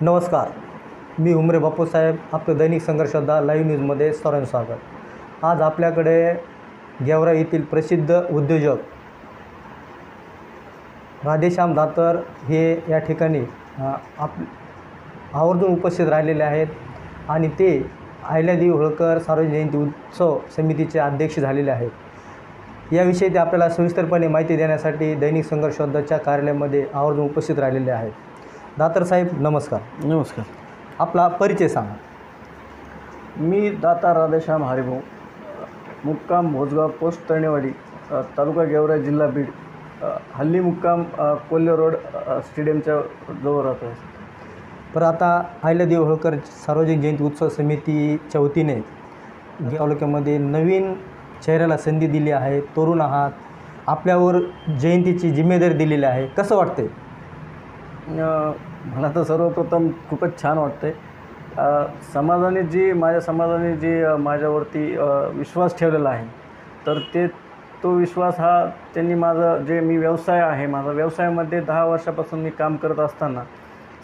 नमस्कार, मी उमरे बापूसाहेब. आपलं दैनिक संघर्ष योद्धा लाईव्ह न्यूजमध्ये सर्वांचं स्वागत. आज आपल्याकडे गेवरा येथील प्रसिद्ध उद्योजक राधेश्याम दातार हे या ठिकाणी आवर्जून उपस्थित राहिलेले आहेत आणि ते अहिल्यादेवी होळकर सार्वजनिक जयंती उत्सव समितीचे अध्यक्ष झालेले आहेत. याविषयी ते आपल्याला सविस्तरपणे माहिती देण्यासाठी दैनिक संघर्ष योद्धाच्या कार्यालयामध्ये आवर्जून उपस्थित राहिलेले आहेत. दातार साहेब नमस्कार. नमस्कार. आपला परिचय सांगा. मी दातार राधेश्याम हरिभाऊ, मुक्काम भोजगाव, पोस्ट तळणेवाडी, तालुका गेवरा, जिल्हा बीड. हल्ली मुक्काम कोल्हे रोड स्टेडियमच्या जवळ राहतो आहे. पर आता अहिल्यादेवी होळकर सार्वजनिक जयंती उत्सव समितीच्या वतीने तालुक्यामध्ये नवीन चेहऱ्याला संधी दिली आहे. तरुण आहात, आपल्यावर जयंतीची जिम्मेदारी दिलेली आहे. कसं वाटते? मला तर सर्वप्रथम खूपच छान वाटते. माझ्या समाजाने माझ्यावरती विश्वास ठेवलेला आहे, तर तो विश्वास हा त्यांनी मी व्यवसाय आहे, माझा व्यवसायामध्ये 10 वर्षापासून मी काम करत असताना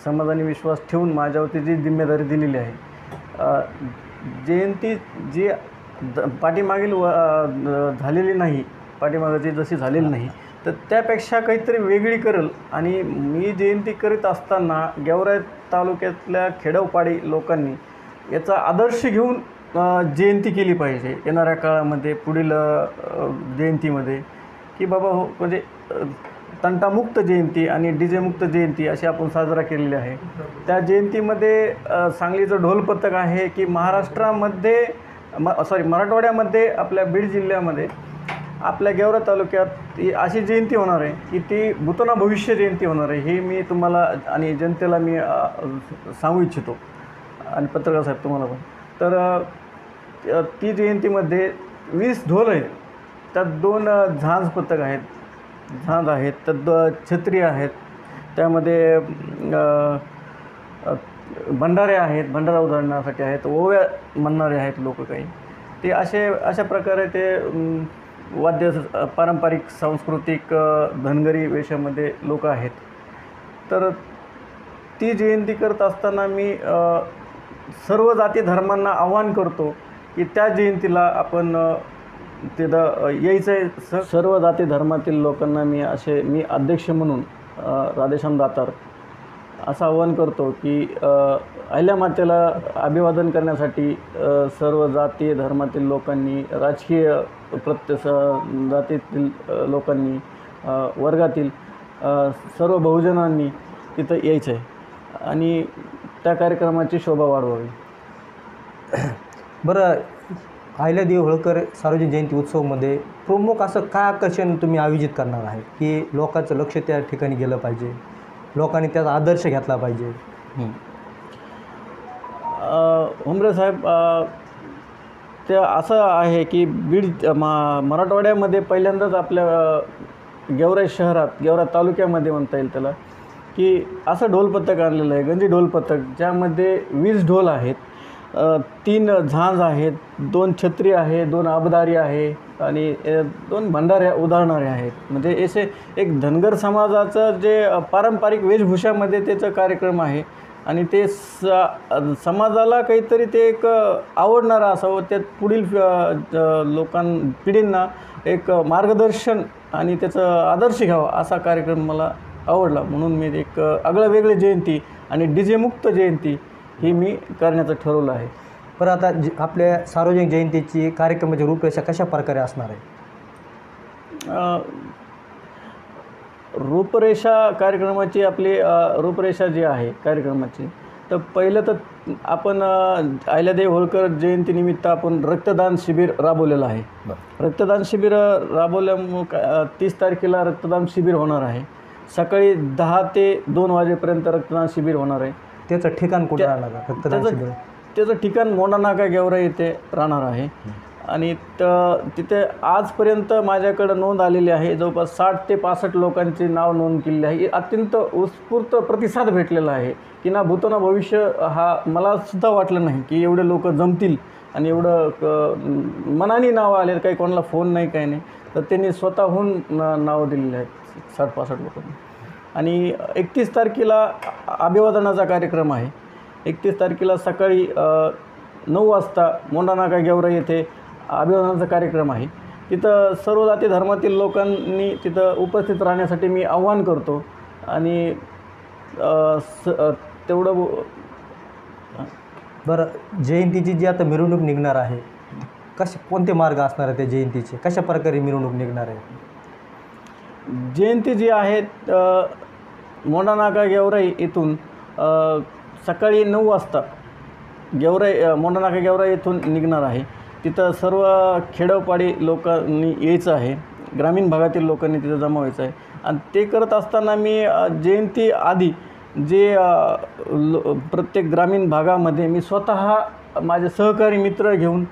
समाजाने विश्वास ठेवून माझ्यावरती जी जिम्मेदारी दिलेली आहे, जयंती जी पाठीमागील झालेली नाही, पाठीमागाची जशी झालेली नाही, तर त्यापेक्षा काहीतरी वेगळी करेल. आणि मी जयंती करीत असताना गेवरा तालुक्यातल्या खेडोपाडी लोकांनी याचा आदर्श घेऊन जयंती केली पाहिजे येणाऱ्या काळामध्ये, पुढील जयंतीमध्ये, की बाबा हो म्हणजे तंटामुक्त जयंती आणि DJ मुक्त जयंती अशी आपण साजरा केलेली आहे. त्या जयंतीमध्ये सांगलीचं ढोल पथक आहे की मराठवाड्यामध्ये आपल्या बीड जिल्ह्यामध्ये आपल्या गेवरा तालुक्यात अशी जयंती होणार आहे की ती भूतोना भविष्य जयंती होणार आहे. हे मी तुम्हाला आणि जनतेला मी सांगू इच्छितो आणि पत्रकार साहेब तुम्हाला पण. तर ती जयंतीमध्ये 20 ढोल आहेत, त्यात 2 झांज पथक आहेत, तर छत्री आहेत, त्यामध्ये भंडारे आहेत, भंडारा उधळण्यासाठी आहेत, ओव्या म्हणणारे आहेत लोक काही. ते अशा प्रकारे ते वाद्य पारंपरिक सांस्कृतिक धनगरी वेशामध्ये लोक आहेत. तर ती जयंती करत असताना मी सर्व जाती धर्मांना आवाहन करतो की त्या जयंतीला आपण तिथं यायचं आहे. सर्व जाती धर्मातील लोकांना मी अध्यक्ष म्हणून राधेश्याम दातार असं आवाहन करतो की अहिल्यामातेला अभिवादन करण्यासाठी सर्व जाती धर्मातील लोकांनी, राजकीय जातीतील लोकांनी, वर्गातील सर्व बहुजनांनी तिथं यायचं आहे आणि त्या कार्यक्रमाची शोभा वाढवावी. बरं, अहिल्यादेवी होळकर सार्वजनिक जयंती उत्सवमध्ये प्रमुख असं काय आकर्षण तुम्ही आयोजित करणार आहे की लोकांचं लक्ष त्या ठिकाणी गेलं पाहिजे, लोकांनी त्याचा आदर्श घेतला पाहिजे? उमरे साहेब, ते असं आहे की बीड मराठवाड्यामध्ये पहिल्यांदाच आपल्या गेवरा शहरात, गेवरा तालुक्यामध्ये म्हणता येईल त्याला, की असं ढोल पथक आणलेलं आहे, गंजी ढोल पथक, ज्यामध्ये 20 ढोल आहेत, 3 झांज आहेत, 2 छत्री आहे, 2 आबदारी आहे आणि 2 भंडाऱ्या उधळणारे आहेत. म्हणजे असे एक धनगर समाजाचं जे पारंपरिक वेशभूषामध्ये त्याचा कार्यक्रम आहे आणि ते समाजाला काहीतरी ते एक आवडणारं असावं, त्यात पुढील पिढींना एक मार्गदर्शन आणि त्याचं आदर्श घ्यावा असा कार्यक्रम मला आवडला. म्हणून मी एक आगळंवेगळी जयंती आणि DJ मुक्त जयंती ही मी करण्याचं ठरवलं आहे. पण आता आपल्या सार्वजनिक जयंतीची कार्यक्रमाची रूपरेषा कशा प्रकारे असणार आहे? कार्यक्रमाची आपली रूपरेषा जी आहे कार्यक्रमाची, तर पहिलं तर आपण अहिल्यादेवी होळकर जयंतीनिमित्त आपण रक्तदान शिबिर राबवलेलं आहे. रक्तदान शिबिर राबवल्यामुळे 30 तारखेला रक्तदान शिबिर होणार आहे. सकाळी 10 ते 2 वाजेपर्यंत रक्तदान शिबिर होणार आहे. त्याचं ठिकाण कुठं राहणार आहे रक्तदान शिबिर? त्याचं ठिकाण मोंढानाका गेवरा येथे राहणार आहे. आणि तिथे आजपर्यंत माझ्याकडं नोंद आलेली आहे. जवळपास 60 ते 65 लोकांची नाव नोंद केलेली आहे. अत्यंत उत्स्फूर्त प्रतिसाद भेटलेला आहे की ना भूतोना भविष्य हा मलासुद्धा वाटलं नाही की एवढे लोक जमतील आणि एवढं मनाने नावं आले, काही कोणाला फोन नाही, काही नाही, तर त्यांनी स्वतःहून नावं दिलेली आहेत 60-65 लोकांनी. आणि 31 तारखेला अभिवादनाचा कार्यक्रम आहे. 31 तारखेला सकाळी 9 वाजता मोंढा गेवराई येथे अभिवादनाचा कार्यक्रम आहे. तिथं सर्व जाती धर्मातील लोकांनी तिथं उपस्थित राहण्यासाठी मी आव्हान करतो. आणि तेवढं बरं, जयंतीची जी आता मिरवणूक निघणार आहे, कोणते मार्ग असणार आहे त्या जयंतीचे, कशा प्रकारे मिरवणूक निघणार आहे? जयंती जी आहे मोंढा गेवराई इथून सकाळी 9 वाजता मोंढा गेवराई इथून निघणार आहे. तिथं सर्व खेडोपाडी लोकांनी यायचं आहे, ग्रामीण भागातील लोकांनी तिथं जमा व्हायचं आहे. आणि ते करत असताना मी जयंती आधी जे प्रत्येक ग्रामीण भागामध्ये मी स्वतः माझे सहकारी मित्र घेऊन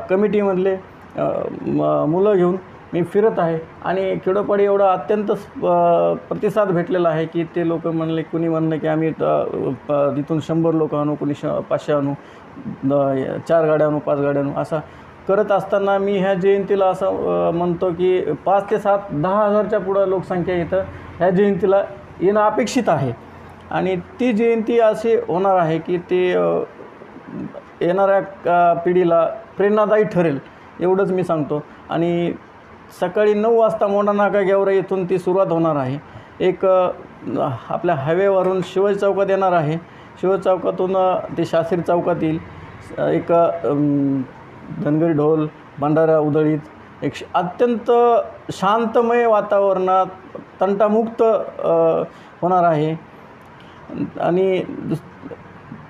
कमिटीमधले मुलं घेऊन मी फिरत आहे. आणि खेडोपाडी एवढा अत्यंत प्रतिसाद भेटलेला आहे की ते लोक म्हणले, कुणी म्हणलं की आम्ही तिथून 100 लोक आणू, कुणी 500 आणू, 4 गाड्या आणू, 5 गाड्या आणू. असा करत असताना मी ह्या जयंतीला असं म्हणतो की 5 ते 7 10,000च्या पुढं लोकसंख्या इथं ह्या जयंतीला येणं अपेक्षित आहे. आणि ती जयंती अशी होणार आहे की ते येणाऱ्या पिढीला प्रेरणादायी ठरेल, एवढंच मी सांगतो. आणि सकाळी 9 वाजता मोंढा गेवराई इथून ती सुरुवात होणार आहे. एक आपल्या हायवेवरून शिवाजी चौकात येणार आहे. शिवाजी चौकातून ते शास्त्री चौकात येईल. एक धनगरी ढोल भंडारा उधळीत एक अत्यंत शांतमय वातावरणात तंटामुक्त होणार आहे. आणि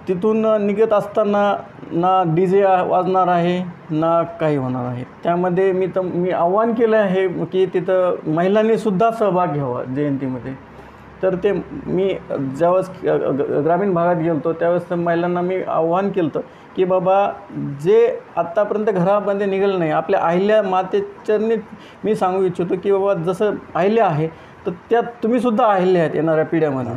तिथून निघत असताना ना DJ वाजणार आहे ना काही होणार आहे. त्यामध्ये मी आव्हान केलं आहे की तिथं महिलांनीसुद्धा सहभाग घ्यावा जयंतीमध्ये. तर ते मी ज्यावेळेस ग्रामीण भागात गेलो त्यावेळेस महिलांना मी आव्हान केलं होतं की बाबा, जे आत्तापर्यंत घरामध्ये निघालं नाही, आपल्या अहिल्या मातेच्यांनी मी सांगू इच्छितो की बाबा, जसं अहिल्या आहे तर त्यात तुम्हीसुद्धा अहिल्या आहेत येणाऱ्या पिढ्यामध्ये.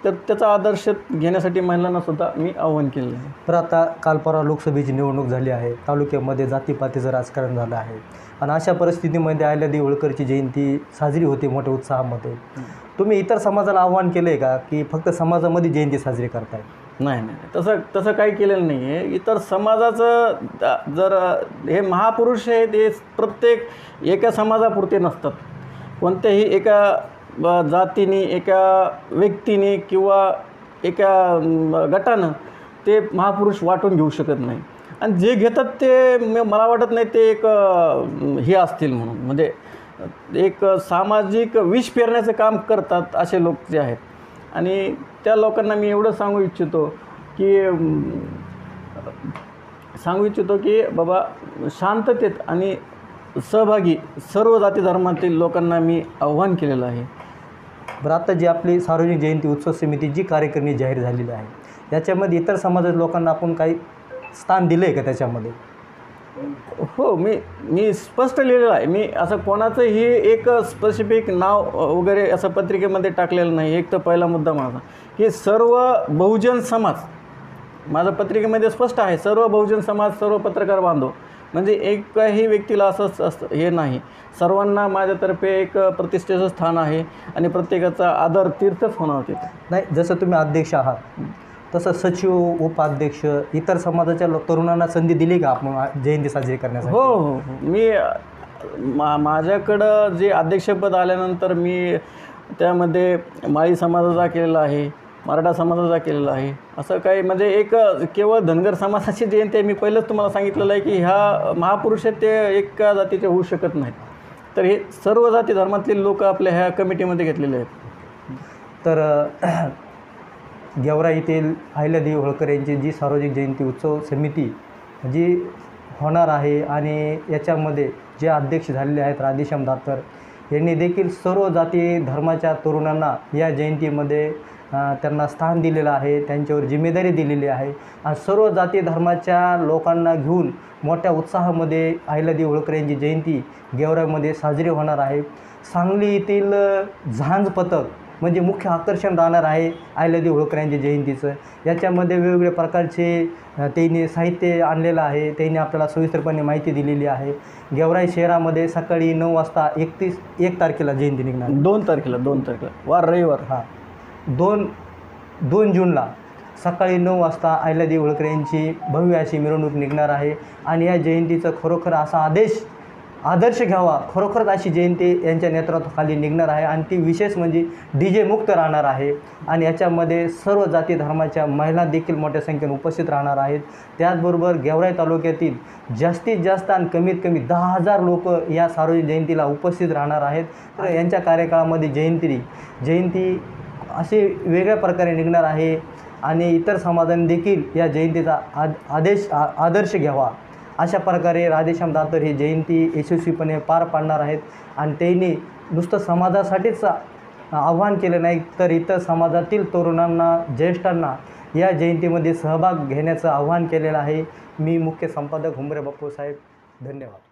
तर त्याचा आदर्श घेण्यासाठी महिलांनासुद्धा मी आव्हान केलं आहे. तर आता काल परवा लोकसभेची निवडणूक झाली आहे, तालुक्यामध्ये जातीपातीचं राजकारण झालं आहे. आणि अशा परिस्थितीमध्ये अहिल्यादेवी होळकरची जयंती साजरी होते मोठ्या उत्साहामध्ये. तुम्ही इतर समाजाला आव्हान केलं आहे का की फक्त समाजामध्ये जयंती साजरी करताय? नाही, तसं काही केलेलं नाही आहे. इतर समाजाचं जर हे महापुरुष आहे ते प्रत्येक एका समाजापुरते नसतात. कोणत्याही एका जातीने, एका व्यक्तीने किंवा एका गटानं ते महापुरुष वाटून घेऊ शकत नाही. आणि जे घेतात ते मला वाटत नाही ते एक हे असतील म्हणून, म्हणजे एक सामाजिक विष पेरण्याचं काम करतात असे लोक जे आहेत. आणि त्या लोकांना मी एवढं सांगू इच्छितो की बाबा, शांततेत आणि सहभागी सर्व जाती धर्मातील लोकांना मी आव्हान केलेलं आहे. बरं, आता जी आपली सार्वजनिक जयंती उत्सव समिती जी कार्यकारिणी जाहीर झालेली आहे, याच्यामध्ये इतर समाजाच्या लोकांना आपण काही स्थान दिलं आहे का त्याच्यामध्ये? हो, मी स्पष्ट लिहिलेलं आहे. मी असं कोणाचंही एक स्पेसिफिक नाव वगैरे असं पत्रिकेमध्ये टाकलेलं नाही. एक तर पहिला मुद्दा माझा की सर्व बहुजन समाज, माझं पत्रिकेमध्ये स्पष्ट आहे, सर्व बहुजन समाज, सर्व पत्रकार बांधव, म्हणजे एकही व्यक्तीला असं हे नाही. सर्वांना माझ्यातर्फे एक प्रतिष्ठेचं स्थान आहे आणि प्रत्येकाचा आदर तीर्थच होणार तिथं. नाही, जसं तुम्ही अध्यक्ष आहात तसं सचिव, उपाध्यक्ष, इतर समाजाच्या तरुणांना संधी दिली का आपण जयंती साजरी करण्यासाठी? हो. मी माझ्याकडं जे अध्यक्षपद आल्यानंतर मी त्यामध्ये माळी समाजाचा केलेला आहे, मराठा समाजाचा केलेला आहे. असं काही म्हणजे एक केवळ धनगर समाजाची जयंती आहे. मी पहिलंच तुम्हाला सांगितलेलं आहे की ह्या महापुरुष आहेत ते एका जातीचे होऊ शकत नाहीत. तर हे सर्व जाती धर्मातले लोक आपल्या ह्या कमिटीमध्ये घेतलेले आहेत. तर गेवराई येथील अहिल्यादेवी होळकर यांची जी सार्वजनिक जयंती उत्सव समिती जी होणार आहे आणि याच्यामध्ये जे अध्यक्ष झालेले आहेत राधेश्याम दातर यांनी देखील सर्व जाती धर्माच्या तरुणांना या जयंतीमध्ये त्यांना स्थान दिलेलं आहे, त्यांच्यावर जिम्मेदारी दिलेली आहे. आणि सर्व जाती धर्माच्या लोकांना घेऊन मोठ्या उत्साहामध्ये अहिल्यादेवी होळकर यांची जयंती गेवराईमध्ये साजरी होणार आहे. सांगली येथील झांज पथक म्हणजे मुख्य आकर्षण राहणार आहे अहिल्यादेवी होळकर यांच्या जयंतीचं. याच्यामध्ये वेगवेगळ्या प्रकारचे त्यांनी साहित्य आणलेलं आहे, त्यांनी आपल्याला सविस्तरपणे माहिती दिलेली आहे. गेवराई शहरामध्ये सकाळी 9 वाजता 1 तारखेला जयंती निघणार. 2 तारखेला वार रविवार. हां 2 जूनला सकाळी 9 वाजता अहिल्यादेवी होळकर यांची भव्य अशी मिरवणूक निघणार आहे. आणि या जयंतीचं खरोखर असा आदर्श घ्यावा, खरोखरच अशी जयंती यांच्या नेतृत्वाखाली निघणार आहे. आणि ती विशेष म्हणजे DJ मुक्त राहणार आहे. आणि याच्यामध्ये सर्व जाती धर्माच्या महिला देखील मोठ्या संख्येने उपस्थित राहणार आहेत. त्याचबरोबर गेवराई तालुक्यातील जास्तीत जास्त आणि कमीत कमी 10,000 लोक या सार्वजनिक जयंतीला उपस्थित राहणार आहेत. तर यांच्या कार्यकाळामध्ये जयंती असे वेगळ्या प्रकारे निघणार आहे. आणि इतर समाजाने देखील या जयंतीचा आदर्श घ्यावा, अशा प्रकारे राधेश्याम दातार ही जयंती यशस्वीपणे पार पाडणार आहेत. आणि त्यांनी नुसतं समाजासाठीच आव्हान केलं नाही, तर इतर समाजातील तरुणांना, ज्येष्ठांना या जयंतीमध्ये सहभाग घेण्याचं आव्हान केलेलं आहे. मी मुख्य संपादक हुंबरे बापूसाहेब, धन्यवाद.